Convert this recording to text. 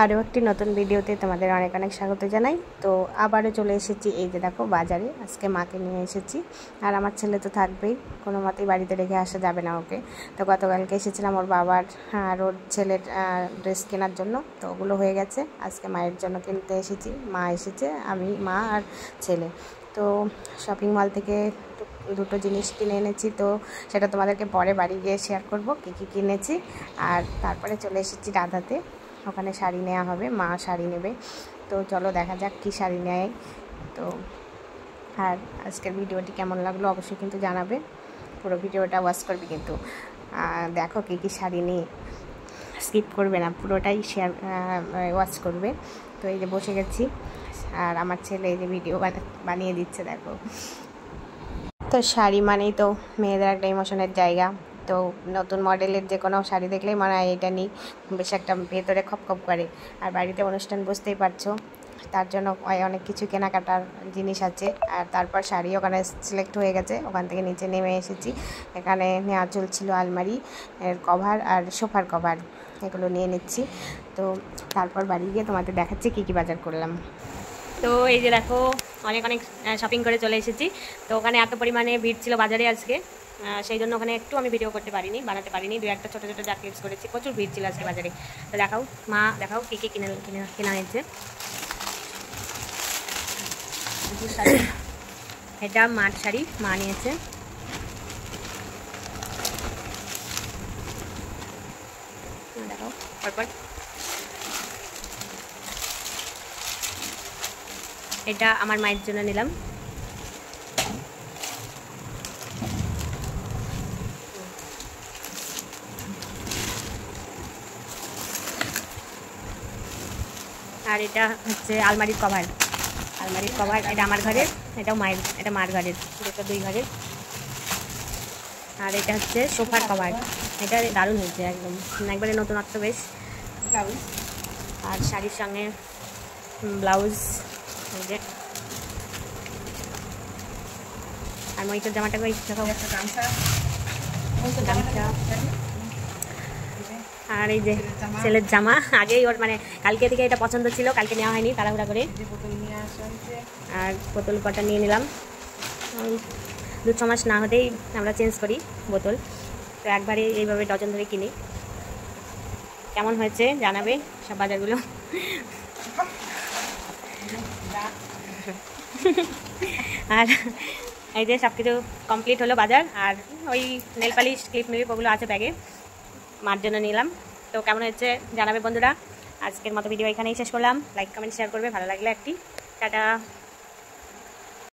আরও একটি নতুন ভিডিওতে তোমাদের অনেক অনেক স্বাগত জানাই। তো আবারও চলে এসেছি, এই যে দেখো বাজারে। আজকে মাকে নিয়ে এসেছি, আর আমার ছেলে তো থাকবেই, কোনো মতেই বাড়িতে রেখে আসা যাবে না ওকে। তো গতকালকে এসেছিলাম ওর বাবার আর ওর ছেলের ড্রেস কেনার জন্য, তো ওগুলো হয়ে গেছে। আজকে মায়ের জন্য কিনতে এসেছি, মা এসেছে, আমি, মা আর ছেলে। তো শপিং মল থেকে দুটো জিনিস কিনে এনেছি, তো সেটা তোমাদেরকে পরে বাড়ি গিয়ে শেয়ার করব কী কী কিনেছি। আর তারপরে চলে এসেছি রাধাতে, ওখানে শাড়ি নেওয়া হবে, মা শাড়ি নেবে। তো চলো দেখা যাক কী শাড়ি নেয়। তো আর আজকের ভিডিওটি কেমন লাগলো অবশ্যই কিন্তু জানাবে, পুরো ভিডিওটা ওয়াচ করবে কিন্তু। দেখো কী কী শাড়ি নিয়ে, স্কিপ করবে না, পুরোটাই শেয়ার ওয়াচ করবে। তো এই যে বসে গেছি, আর আমার ছেলে এই যে ভিডিও বানিয়ে দিচ্ছে, দেখো। তো শাড়ি মানেই তো মেয়েদের একটা ইমোশনের জায়গা। তো নতুন মডেলের যে কোনো শাড়ি দেখলেই মনে হয় এটা নিই, বেশ একটা ভেতরে খপখপ করে। আর বাড়িতে অনুষ্ঠান বুঝতেই পারছো, তার জন্য অনেক কিছু কেনাকাটার জিনিস আছে। আর তারপর শাড়ি ওখানে সিলেক্ট হয়ে গেছে, ওখান থেকে নিচে নেমে এসেছি। এখানে নেওয়া চলছিল আলমারি এর কভার আর সোফার কভার, এগুলো নিয়ে নিচ্ছি। তো তারপর বাড়ি গিয়ে তোমাদের দেখাচ্ছি কী কী বাজার করলাম। তো এই যে দেখো, অনেক অনেক শপিং করে চলে এসেছি। তো ওখানে এত পরিমাণে ভিড় ছিল বাজারে আজকে, সেই জন্য ওখানে একটু আমি ভিডিও করতে পারিনি, বানাতে পারিনি। দু একটা ছোটো ছোটো যা ক্লিপস করেছি, প্রচুর ভিড় ছিল আজকে বাজারে। তো দেখাও মা, দেখাও কী কী কেনা হয়েছে। এটা মাঠ শাড়ি মা নিয়েছে, দেখাও। তারপর এটা আমার মায়ের জন্য নিলাম। আর এটা হচ্ছে আলমারির কভার, এটা আমার ঘরের, এটাও মায়ের, এটা মার ঘরের, দুটো দুই ঘরের। আর এটা হচ্ছে সোফার কভার, এটা দারুণ হয়েছে, একদম একবারে নতুনত্ব বেশ। আর শাড়ির সঙ্গে ব্লাউজ, আর মহিষের জামাটা গামছা। আর এই যে ছেলের জামা, আগেই ওর মানে কালকে থেকে এটা পছন্দ ছিল, কালকে নেওয়া হয়নি, তাড়াহুড়া করে। আর বোতল কটা নিয়ে নিলাম, 2-6 মাস না হতেই আমরা চেঞ্জ করি বোতল। তো একবারে এইভাবে ডজন ধরে কিনি। কেমন হয়েছে জানাবে সব বাজারগুলো। আর এই যে সব কিছু কমপ্লিট হলো বাজার। আর ওই নেল পালিশ, ক্লিপ মিলিপ ওগুলো আছে ব্যাগে, মার জন্য নিলাম। তো কেমন হয়েছে জানাবে বন্ধুরা। আজকের মতো ভিডিও এখানেই শেষ করলাম। লাইক কমেন্ট শেয়ার করবে, ভালো লাগলে একটি টাটা।